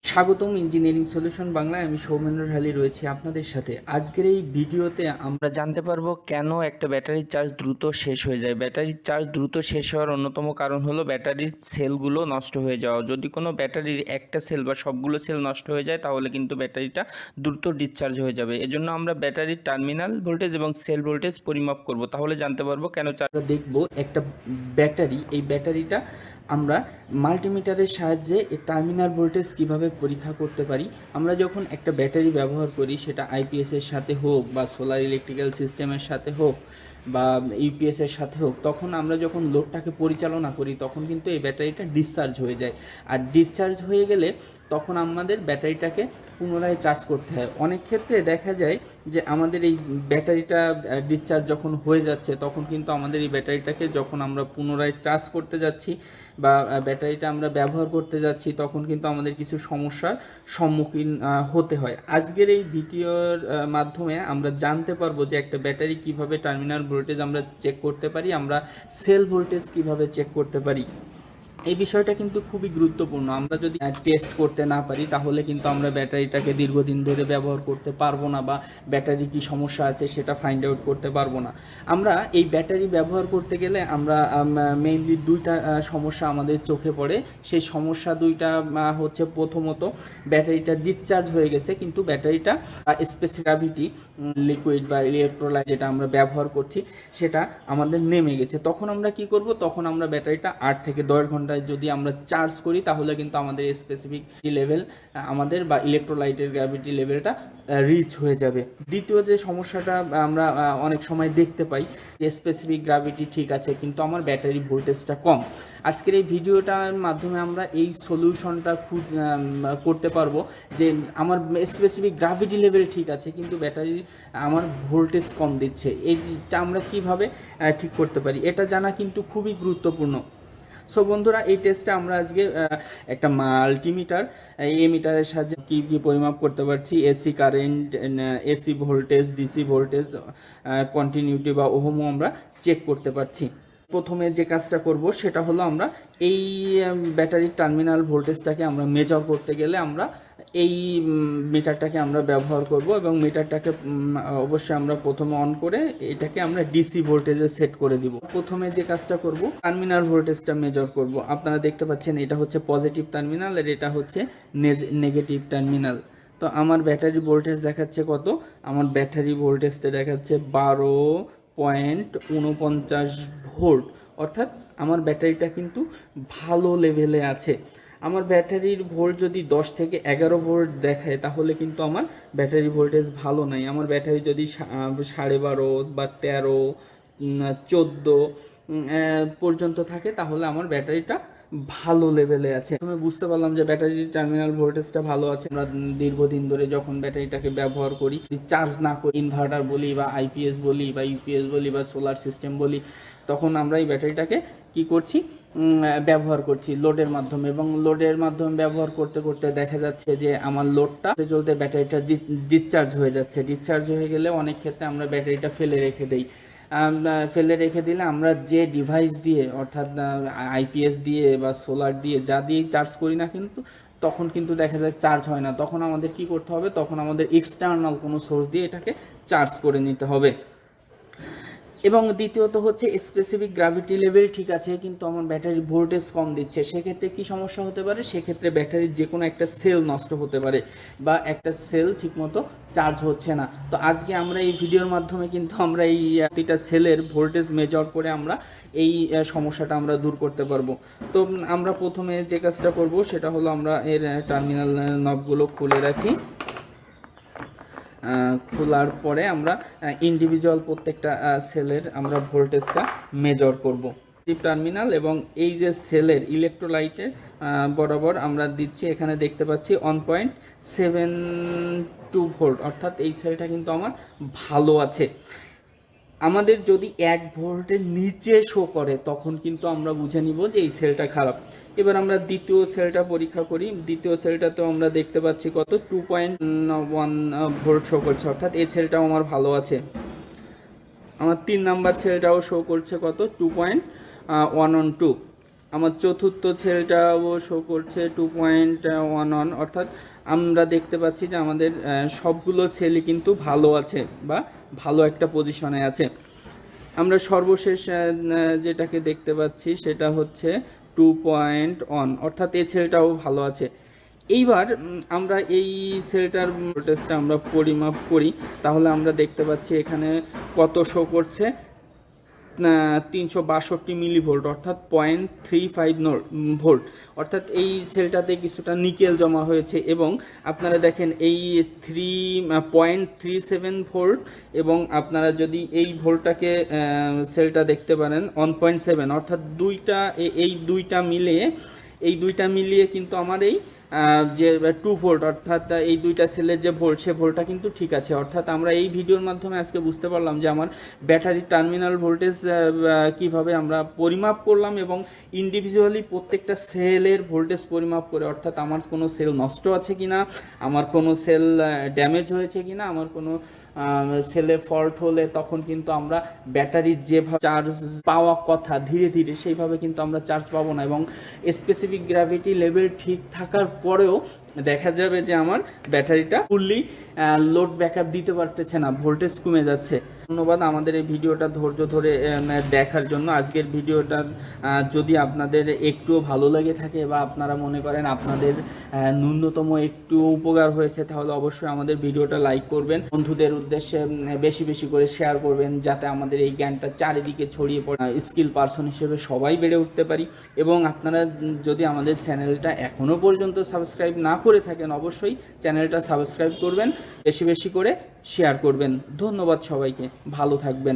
স্বাগতম engineering solution বাংলায়। আমি সৌমেন্দ্র ঢালি রয়েছি আপনাদের সাথে। আজকের এই ভিডিওতে আমরা জানতে পারবো কেন একটা ব্যাটারির চার্জ দ্রুত শেষ হয়ে যায়। ব্যাটারির চার্জ দ্রুত শেষ হওয়ার অন্যতম কারণ হলো ব্যাটারির সেলগুলো নষ্ট হয়ে যাওয়া। যদি কোনো ব্যাটারির একটা সেল বা সবগুলো সেল নষ্ট হয়ে যায় তাহলে কিন্তু ব্যাটারিটা দ্রুত ডিসচার্জ হয়ে যাবে। এজন্য আমরা ব্যাটারির টার্মিনাল ভোল্টেজ এবং সেল ভোল্টেজ পরিমাপ করব, তাহলে জানতে পারবো কেন চার্জ। দেখব একটা ব্যাটারি, এই ব্যাটারিটা আমরা মাল্টিমিটারের সাহায্যে এই টার্মিনাল ভোল্টেজ কিভাবে পরীক্ষা করতে পারি। আমরা যখন একটা ব্যাটারি ব্যবহার করি, সেটা আইপিএসের সাথে হোক বা সোলার ইলেকট্রিক্যাল সিস্টেমের সাথে হোক বা ইউপিএসের সাথে হোক, তখন আমরা যখন লোডটাকে পরিচালনা করি তখন কিন্তু এই ব্যাটারিটা ডিসচার্জ হয়ে যায়। আর ডিসচার্জ হয়ে গেলে তখন আমাদের ব্যাটারিটাকে পুনরায় চার্জ করতে হয়। অনেক ক্ষেত্রে দেখা যায় যে আমাদের এই ব্যাটারিটা ডিসচার্জ যখন হয়ে যাচ্ছে তখন কিন্তু আমাদের এই ব্যাটারিটাকে যখন আমরা পুনরায় চার্জ করতে যাচ্ছি বা ব্যাটারিটা আমরা ব্যবহার করতে যাচ্ছি তখন কিন্তু আমাদের কিছু সমস্যার সম্মুখীন হতে হয়। আজকের এই ভিডিওর মাধ্যমে আমরা জানতে পারবো যে একটা ব্যাটারি কিভাবে টার্মিনাল ভোল্টেজ আমরা চেক করতে পারি, আমরা সেল ভোল্টেজ কিভাবে চেক করতে পারি। এই বিষয়টা কিন্তু খুবই গুরুত্বপূর্ণ। আমরা যদি টেস্ট করতে না পারি তাহলে কিন্তু আমরা ব্যাটারিটাকে দীর্ঘদিন ধরে ব্যবহার করতে পারবো না বা ব্যাটারি কি সমস্যা আছে সেটা ফাইন্ড আউট করতে পারবো না। আমরা এই ব্যাটারি ব্যবহার করতে গেলে আমরা মেইনলি দুইটা সমস্যা আমাদের চোখে পড়ে। সেই সমস্যা দুইটা হচ্ছে, প্রথমত ব্যাটারিটা ডিসচার্জ হয়ে গেছে কিন্তু ব্যাটারিটা স্পেসিফিক গ্র্যাভিটি লিকুইড বা ইলেকট্রোলাইট যেটা আমরা ব্যবহার করছি সেটা আমাদের নেমে গেছে। তখন আমরা কি করব, তখন আমরা ব্যাটারিটা 8 থেকে 10 ঘন্টায় যদি আমরা চার্জ করি তাহলে কিন্তু আমাদের স্পেসিফিক লেভেল আমাদের বা ইলেকট্রোলাইটের গ্র্যাভিটি লেভেলটা রিচ হয়ে যাবে। দ্বিতীয় যে সমস্যাটা আমরা অনেক সময় দেখতে পাই, যে স্পেসিফিক গ্র্যাভিটি ঠিক আছে কিন্তু আমার ব্যাটারি ভোল্টেজটা কম। আজকের এই ভিডিওটার মাধ্যমে আমরা এই সলিউশনটা খুব করতে পারবো যে আমার স্পেসিফিক গ্র্যাভিটি লেভেল ঠিক আছে কিন্তু ব্যাটারি আমার ভোল্টেজ কম দিচ্ছে। এইটা আমরা কিভাবে ঠিক করতে পারি এটা জানা কিন্তু খুবই গুরুত্বপূর্ণ। সো বন্ধুরা, এই টেস্টে আমরা আজকে একটা মাল্টিমিটার, এই মিটারের সাহায্যে কী কী পরিমাপ করতে পারছি, AC current, AC voltage, DC voltage, continuity বা ওহমও আমরা চেক করতে পারছি। প্রথমে যে কাজটা করব সেটা হলো আমরা এই ব্যাটারির টার্মিনাল ভোল্টেজটাকে আমরা মেজার করতে গেলে আমরা এই মিটারটাকে আমরা ব্যবহার করব এবং মিটারটাকে অবশ্যই আমরা প্রথমে অন করে এটাকে আমরা ডিসি ভোল্টেজে সেট করে দিব। প্রথমে যে কাজটা করব, টার্মিনাল ভোল্টেজটা মেজার করব। আপনারা দেখতে পাচ্ছেন এটা হচ্ছে পজিটিভ টার্মিনাল আর এটা হচ্ছে নেগেটিভ টার্মিনাল। তো আমার ব্যাটারি ভোল্টেজ দেখাচ্ছে কত, আমার ব্যাটারি ভোল্টেজটা দেখাচ্ছে 12.49 ভোল্ট, অর্থাৎ আমার ব্যাটারিটা কিন্তু ভালো লেভেলে আছে। আমার ব্যাটারির ভোল্ট যদি 10 থেকে 11 ভোল্ট দেখায় তাহলে কিন্তু আমার ব্যাটারি ভোল্টেজ ভালো নাই। আমার ব্যাটারি যদি 12.5 বা 13, 14 পর্যন্ত থাকে তাহলে আমার ব্যাটারিটা ভালো লেভেলে আছে। আমি বুঝতে পারলাম যে ব্যাটারির টার্মিনাল ভোল্টেজটা ভালো আছে। আমরা দীর্ঘদিন ধরে যখন ব্যাটারিটাকে ব্যবহার করি, চার্জ না করি, ইনভার্টার বলি বা আইপিএস বলি বা ইউপিএস বলি বা সোলার সিস্টেম বলি, তখন আমরা এই ব্যাটারিটাকে কি করছি, ব্যবহার করছি লোডের মাধ্যমে। এবং লোডের মাধ্যমে ব্যবহার করতে করতে দেখা যাচ্ছে যে আমার লোডটা চলতে ব্যাটারিটা ডিসচার্জ হয়ে যাচ্ছে। ডিসচার্জ হয়ে গেলে অনেক ক্ষেত্রে আমরা ব্যাটারিটা ফেলে রেখে দিই। ফেলে রেখে দিলে আমরা যে ডিভাইস দিয়ে, অর্থাৎ আইপিএস দিয়ে বা সোলার দিয়ে, যা দিয়ে চার্জ করি না কিন্তু তখন কিন্তু দেখা যায় চার্জ হয় না। তখন আমাদের কি করতে হবে, তখন আমাদের এক্সটার্নাল কোনো সোর্স দিয়ে এটাকে চার্জ করে নিতে হবে। এবং দ্বিতীয়ত হচ্ছে স্পেসিফিক গ্র্যাভিটি লেভেল ঠিক আছে কিন্তু আমার ব্যাটারি ভোল্টেজ কম দিচ্ছে। সেক্ষেত্রে কি সমস্যা হতে পারে, সেক্ষেত্রে ব্যাটারির যে কোনো একটা সেল নষ্ট হতে পারে বা একটা সেল ঠিকমতো চার্জ হচ্ছে না। তো আজকে আমরা এই ভিডিওর মাধ্যমে কিন্তু আমরা এই একটা সেলের ভোল্টেজ মেজার করে আমরা এই সমস্যাটা আমরা দূর করতে পারবো। তো আমরা প্রথমে যে কাজটা করব সেটা হলো আমরা এর টার্মিনাল নবগুলো খুলে রাখি। খোলার পরে আমরা ইন্ডিভিজুয়াল প্রত্যেকটা সেলের আমরা ভোল্টেজটা মেজার করব। টার্মিনাল এবং এই যে সেলের ইলেকট্রোলাইটে বরাবর আমরা দিচ্ছি, এখানে দেখতে পাচ্ছি 1.72 ভোল্ট, অর্থাৎ এই সেলটা কিন্তু আমার ভালো আছে। আমাদের যদি 1 ভোল্টের নিচে শো করে তখন কিন্তু আমরা বুঝে নিব যে এই সেলটা খারাপ। এবার আমরা দ্বিতীয় সেলটা পরীক্ষা করি। দ্বিতীয় সেলটাতেও আমরা দেখতে পাচ্ছি কত 2.1 ভোল্ট শো করছে, অর্থাৎ এই সেলটাও আমার ভালো আছে। আমার 3 নাম্বার সেলটাও শো করছে কত 2.112। আমার চতুর্থ সেলটাও শো করছে 2.11, অর্থাৎ আমরা দেখতে পাচ্ছি যে আমাদের সবগুলো সেলই কিন্তু ভালো আছে বা ভালো একটা পজিশনে আছে। আমরা সর্বশেষ যেটাকে দেখতে পাচ্ছি সেটা হচ্ছে 2.1, অর্থাৎ এই সেলটাও ভালো আছে। এইবার আমরা এই সেলটার ভোল্টেজটা আমরা পরিমাপ করি, তাহলে আমরা দেখতে পাচ্ছি এখানে কত শো করছে, 362 মিলিভোল্ট, অর্থাৎ 0.35 ভোল্ট। অর্থাৎ এই সেলটাতে কিছুটা নিকেল জমা হয়েছে এবং আপনারা দেখেন এই 3.37 ভোল্ট, এবং আপনারা যদি এই ভোল্টটাকে সেলটা দেখতে পারেন 1.7, অর্থাৎ এই দুইটা মিলিয়ে কিন্তু আমার এই যে 2 ভোল্ট, অর্থাৎ এই দুইটা সেলের যে ভোল্ট, সে ভোল্টটা কিন্তু ঠিক আছে। অর্থাৎ আমরা এই ভিডিওর মাধ্যমে আজকে বুঝতে পারলাম যে আমার ব্যাটারির টার্মিনাল ভোল্টেজ কিভাবে আমরা পরিমাপ করলাম এবং ইন্ডিভিজুয়ালি প্রত্যেকটা সেলের ভোল্টেজ পরিমাপ করে, অর্থাৎ আমার কোনো সেল নষ্ট আছে কিনা, আমার কোনো সেল ড্যামেজ হয়েছে কিনা, আমার কোনো সেলে ফল্ট হলে তখন কিন্তু আমরা ব্যাটারির যেভাবে চার্জ পাওয়া কথা ধীরে ধীরে, সেইভাবে কিন্তু আমরা চার্জ পাবো না, এবং স্পেসিফিক গ্র্যাভিটি লেভেল ঠিক থাকার পরেও দেখা যাবে যে আমার ব্যাটারিটা ফুললি লোড ব্যাকআপ দিতে পারতেছে না, ভোল্টেজ কমে যাচ্ছে। ধন্যবাদ আমাদের এই ভিডিওটা ধৈর্য ধরে দেখার জন্য। আজকের ভিডিওটা যদি আপনাদের একটুও ভালো লেগে থাকে বা আপনারা মনে করেন আপনাদের ন্যূনতম একটু উপকার হয়েছে, তাহলে অবশ্যই আমাদের ভিডিওটা লাইক করবেন, বন্ধুদের উদ্দেশ্যে বেশি বেশি করে শেয়ার করবেন, যাতে আমাদের এই জ্ঞানটা চারিদিকে ছড়িয়ে পড়ে স্কিল পারসন হিসেবে সবাই বেড়ে উঠতে পারি। এবং আপনারা যদি আমাদের চ্যানেলটা এখনও পর্যন্ত সাবস্ক্রাইব না করে থাকেন, অবশ্যই চ্যানেলটা সাবস্ক্রাইব করবেন, বেশি বেশি করে শেয়ার করবেন। ধন্যবাদ সবাইকে, ভালো থাকবেন।